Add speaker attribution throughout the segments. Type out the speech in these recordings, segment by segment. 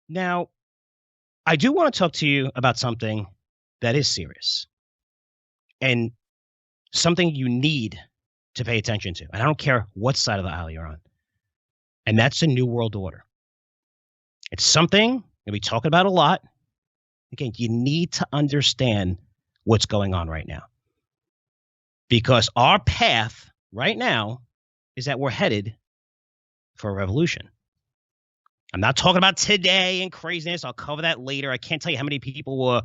Speaker 1: Now, I do want to talk to you about something that is serious and something you need to pay attention to. And I don't care what side of the aisle you're on. And that's the New World Order. It's something that we talk about a lot. Again, you need to understand what's going on right now. Because our path right now is that we're headed for a revolution. I'm not talking about today and craziness. I'll cover that later. I can't tell you how many people were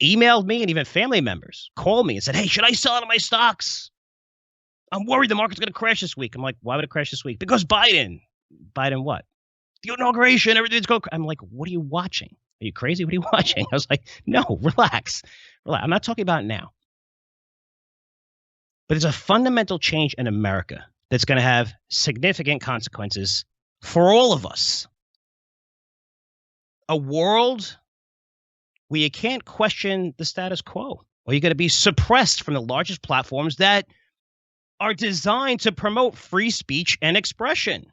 Speaker 1: emailed me and even family members called me and said, hey, should I sell out of my stocks? I'm worried the market's going to crash this week. I'm like, why would it crash this week? Because Biden. Biden what? The inauguration, everything's going. I'm like, what are you watching? Are you crazy? What are you watching? I was like, no, relax. I'm not talking about it now. But there's a fundamental change in America that's going to have significant consequences for all of us. A world where you can't question the status quo, or you're going to be suppressed from the largest platforms that are designed to promote free speech and expression.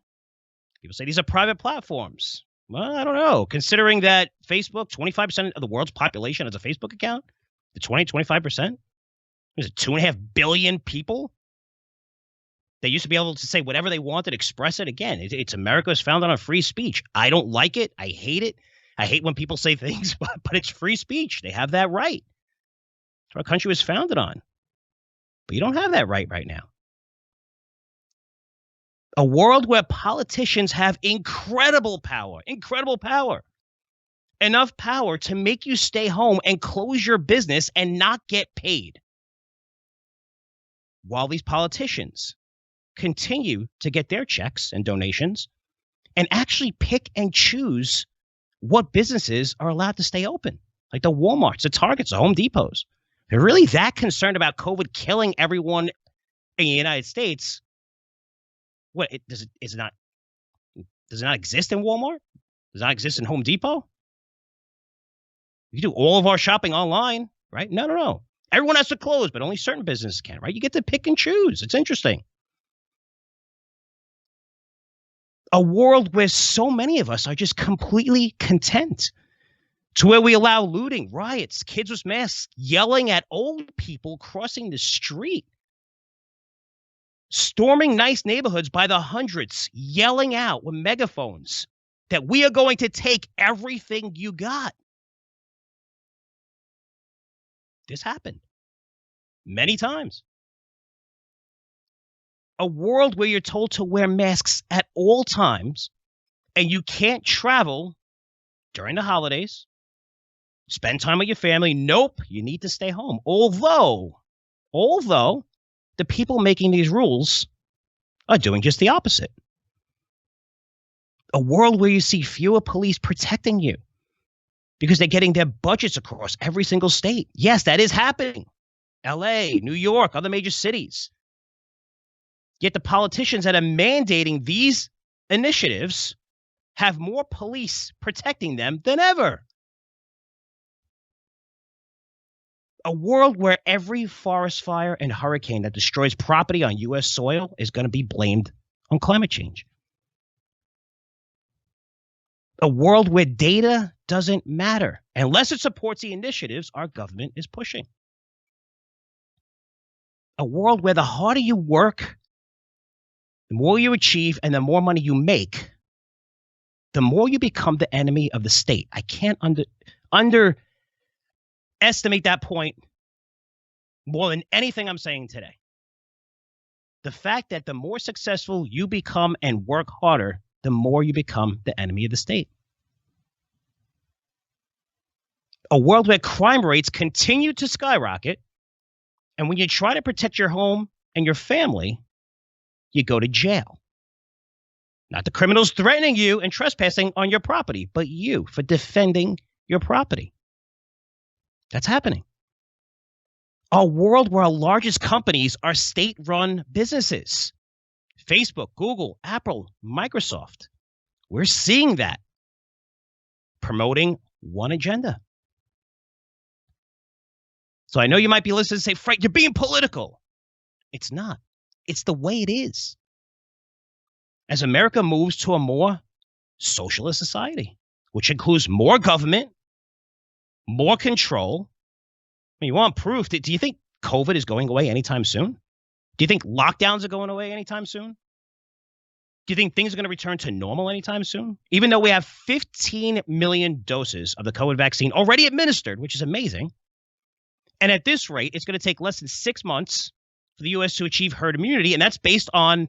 Speaker 1: People say these are private platforms. Well, I don't know. Considering that Facebook, 25% of the world's population has a Facebook account, the 25%? There's 2.5 billion people. They used to be able to say whatever they wanted, express it. Again, it's America is founded on free speech. I don't like it. I hate it. I hate when people say things, but it's free speech. They have that right. That's what our country was founded on. But you don't have that right now. A world where politicians have incredible power, enough power to make you stay home and close your business and not get paid. While these politicians continue to get their checks and donations and actually pick and choose what businesses are allowed to stay open, like the Walmarts, the Targets, the Home Depots. They're really that concerned about COVID killing everyone in the United States. What does it not exist in Walmart? Does it not exist in Home Depot? We do all of our shopping online, right? No. Everyone has to close, but only certain businesses can, right? You get to pick and choose. It's interesting. A world where so many of us are just completely content, to where we allow looting, riots, kids with masks yelling at old people crossing the street, storming nice neighborhoods by the hundreds, yelling out with megaphones that we are going to take everything you got. This happened many times. A world where you're told to wear masks at all times and you can't travel during the holidays, spend time with your family. Nope, you need to stay home. Although the people making these rules are doing just the opposite. A world where you see fewer police protecting you because they're getting their budgets across every single state. Yes, that is happening. LA, New York, other major cities. Yet the politicians that are mandating these initiatives have more police protecting them than ever. A world where every forest fire and hurricane that destroys property on U.S. soil is going to be blamed on climate change. A world where data doesn't matter unless it supports the initiatives our government is pushing. A world where the harder you work, the more you achieve, and the more money you make, the more you become the enemy of the state. I can't underestimate that point more than anything I'm saying today. The fact that the more successful you become and work harder, the more you become the enemy of the state. A world where crime rates continue to skyrocket, and when you try to protect your home and your family, you go to jail. Not the criminals threatening you and trespassing on your property, but you for defending your property. That's happening. A world where our largest companies are state-run businesses. Facebook, Google, Apple, Microsoft. We're seeing that. Promoting one agenda. So I know you might be listening and say, Frank, you're being political. It's not. It's the way it is. As America moves to a more socialist society, which includes more government, more control. I mean, you want proof? Do you think COVID is going away anytime soon? Do you think lockdowns are going away anytime soon? Do you think things are going to return to normal anytime soon? Even though we have 15 million doses of the COVID vaccine already administered, which is amazing. And at this rate, it's going to take less than 6 months for the U.S. to achieve herd immunity. And that's based on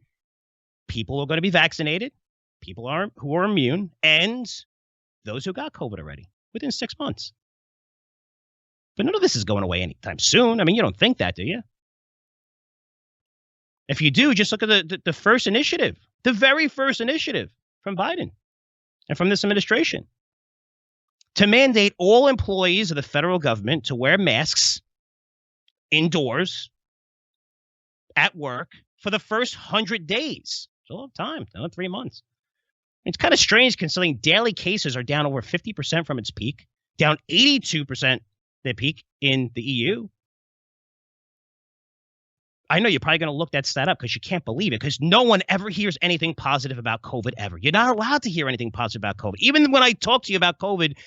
Speaker 1: people who are going to be vaccinated, people who are immune, and those who got COVID already within 6 months. But none of this is going away anytime soon. I mean, you don't think that, do you? If you do, just look at the first initiative, the very first initiative from Biden and from this administration to mandate all employees of the federal government to wear masks indoors at work for the first 100 days. It's a long time, another 3 months. It's kind of strange considering daily cases are down over 50% from its peak, down 82% their peak in the EU. I know you're probably going to look that stat up because you can't believe it, because no one ever hears anything positive about COVID ever. You're not allowed to hear anything positive about COVID. Even when I talk to you about COVID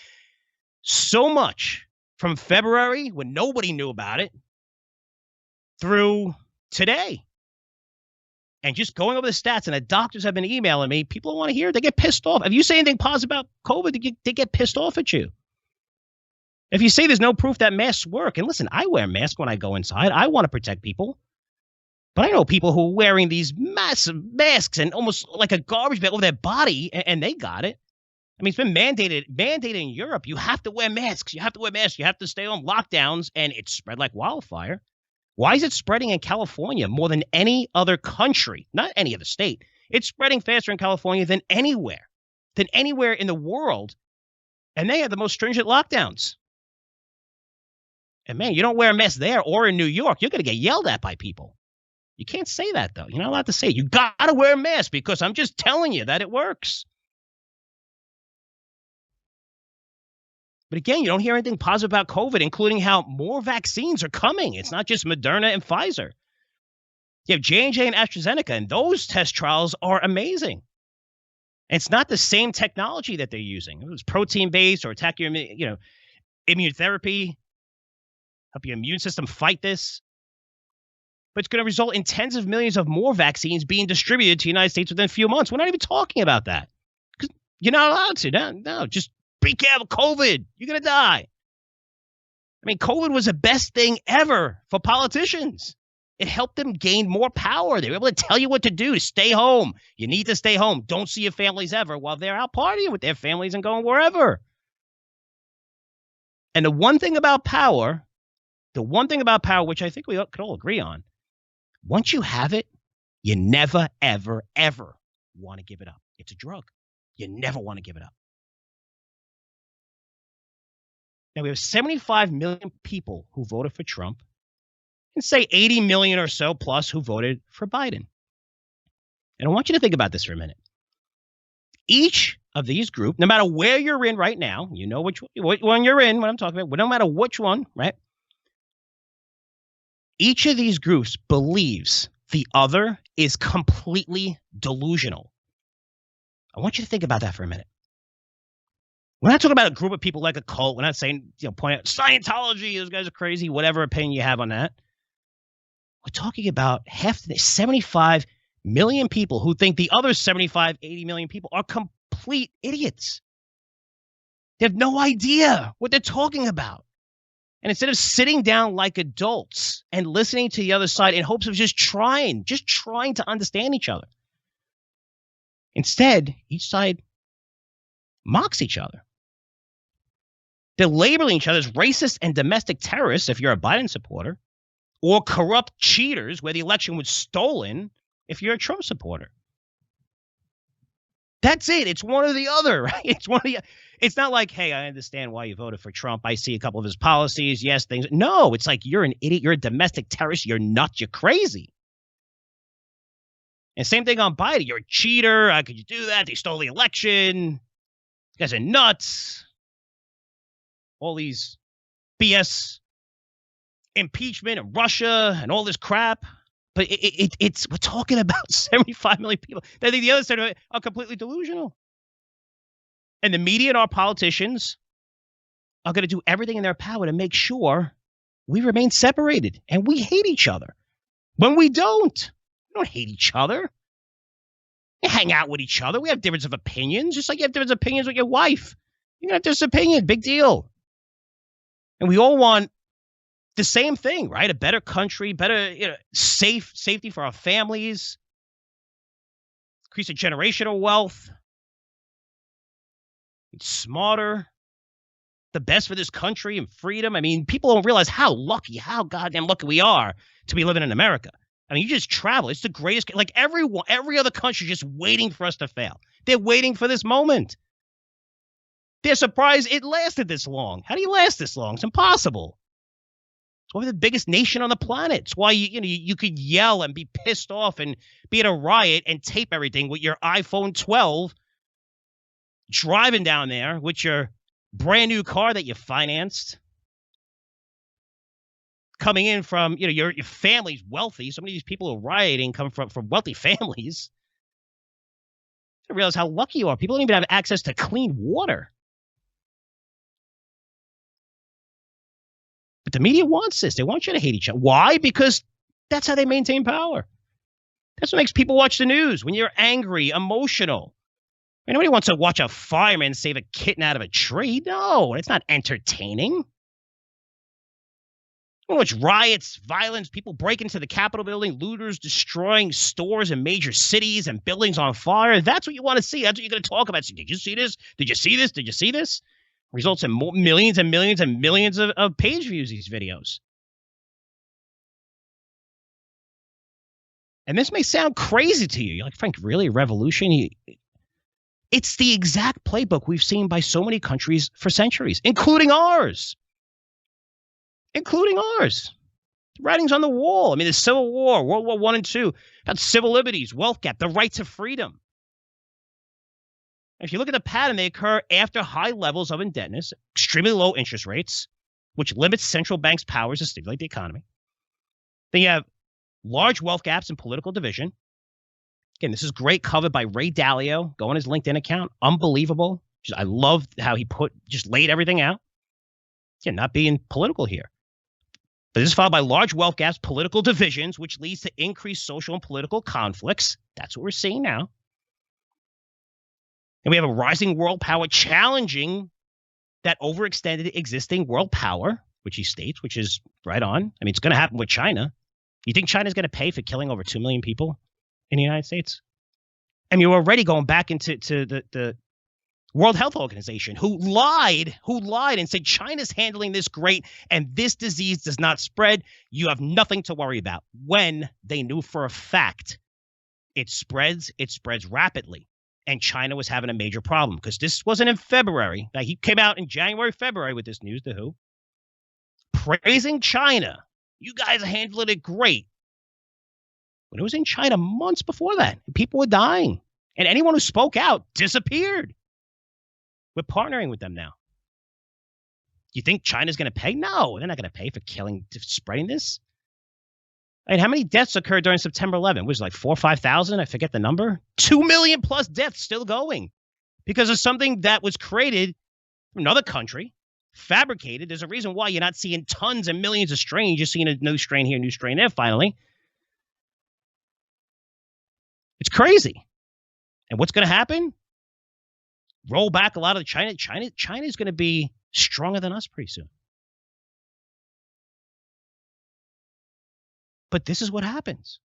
Speaker 1: so much from February when nobody knew about it through today. And just going over the stats, and the doctors have been emailing me, people don't want to hear it. They get pissed off. If you say anything positive about COVID, they get pissed off at you. If you say there's no proof that masks work, and listen, I wear a mask when I go inside. I want to protect people. But I know people who are wearing these massive masks and almost like a garbage bag over their body, and they got it. I mean, it's been mandated in Europe. You have to wear masks. You have to wear masks. You have to stay on lockdowns, and it's spread like wildfire. Why is it spreading in California more than any other country? Not any other state. It's spreading faster in California than anywhere in the world. And they have the most stringent lockdowns. And man, you don't wear a mask there or in New York, you're going to get yelled at by people. You can't say that, though. You're not allowed to say it. You got to wear a mask because I'm just telling you that it works. But again, you don't hear anything positive about COVID, including how more vaccines are coming. It's not just Moderna and Pfizer. You have J&J and AstraZeneca, and those test trials are amazing. And it's not the same technology that they're using. It's protein-based or attack your, immunotherapy, help your immune system fight this. But it's going to result in tens of millions of more vaccines being distributed to the United States within a few months. We're not even talking about that because you're not allowed to. No, just be careful. COVID, you're going to die. I mean, COVID was the best thing ever for politicians. It helped them gain more power. They were able to tell you what to do. Stay home. You need to stay home. Don't see your families ever while they're out partying with their families and going wherever. And the one thing about power, which I think we could all agree on, once you have it, you never, ever, ever want to give it up. It's a drug. You never want to give it up. Now, we have 75 million people who voted for Trump and say 80 million or so plus who voted for Biden. And I want you to think about this for a minute. Each of these groups, no matter where you're in right now, you know which one you're in, what I'm talking about, no matter which one, right? Each of these groups believes the other is completely delusional. I want you to think about that for a minute. We're not talking about a group of people like a cult. We're not saying, point out Scientology, those guys are crazy, whatever opinion you have on that. We're talking about 75 million people who think the other 75, 80 million people are complete idiots. They have no idea what they're talking about. And instead of sitting down like adults and listening to the other side in hopes of just trying to understand each other, instead, each side mocks each other. They're labeling each other as racist and domestic terrorists if you're a Biden supporter, or corrupt cheaters where the election was stolen if you're a Trump supporter. That's it. It's one or the other, right? It's not like, hey, I understand why you voted for Trump. I see a couple of his policies. Yes, things. No, it's like you're an idiot. You're a domestic terrorist. You're nuts. You're crazy. And same thing on Biden. You're a cheater. How could you do that? They stole the election. You guys are nuts. All these BS impeachment and Russia and all this crap. But it's we're talking about 75 million people. I think the other side of it are completely delusional. And the media and our politicians are going to do everything in their power to make sure we remain separated and we hate each other. When we don't hate each other. We hang out with each other. We have difference of opinions, just like you have different opinions with your wife. You have different opinions, big deal. And we all want the same thing, right? A better country, better, safety for our families, increase of generational wealth. It's smarter, the best for this country and freedom. I mean, people don't realize how goddamn lucky we are to be living in America. I mean, you just travel. It's the greatest. Like every other country just waiting for us to fail. They're waiting for this moment. They're surprised it lasted this long. How do you last this long? It's impossible. It's why we're the biggest nation on the planet. It's why you could yell and be pissed off and be at a riot and tape everything with your iPhone 12, driving down there with your brand new car that you financed, coming in from your family's wealthy. So many of these people who are rioting come from wealthy families. You realize how lucky you are. People don't even have access to clean water. But the media wants this. They want you to hate each other. Why? Because that's how they maintain power. That's what makes people watch the news. When you're angry, emotional. Nobody wants to watch a fireman save a kitten out of a tree. No, it's not entertaining. Watch riots, violence, people break into the Capitol building, looters destroying stores in major cities and buildings on fire. That's what you want to see. That's what you're going to talk about. So, did you see this? Did you see this? Did you see this? Results in millions and millions and millions of page views, these videos. And this may sound crazy to you. You're like, Frank, really? Revolution? It's the exact playbook we've seen by so many countries for centuries, including ours. The writing's on the wall. I mean, the Civil War, World War I and II, about civil liberties, wealth gap, the right to freedom. If you look at the pattern, they occur after high levels of indebtedness, extremely low interest rates, which limits central banks' powers to stimulate the economy. Then you have large wealth gaps and political division. Again, this is great, covered by Ray Dalio. Go on his LinkedIn account. Unbelievable. I love how he just laid everything out. Again, not being political here. But this is followed by large wealth gaps, political divisions, which leads to increased social and political conflicts. That's what we're seeing now. And we have a rising world power challenging that overextended existing world power, which he states, which is right on. I mean, it's going to happen with China. You think China's going to pay for killing over 2 million people in the United States? I mean, we're already going back into the World Health Organization, who lied and said China's handling this great and this disease does not spread. You have nothing to worry about, when they knew for a fact it spreads rapidly. And China was having a major problem, because this wasn't in February. Now, he came out in January, February with this news, the WHO, praising China. You guys are handling it great. When it was in China months before that, people were dying. And anyone who spoke out disappeared. We're partnering with them now. You think China's going to pay? No, they're not going to pay for spreading this. I mean, how many deaths occurred during September 11th? Was it like 4,000 or 5,000? I forget the number. 2 million plus deaths still going because of something that was created from another country, fabricated. There's a reason why you're not seeing tons and millions of strains. You're seeing a new strain here, new strain there, finally. It's crazy. And what's going to happen? Roll back a lot of China. China is going to be stronger than us pretty soon. But this is what happens.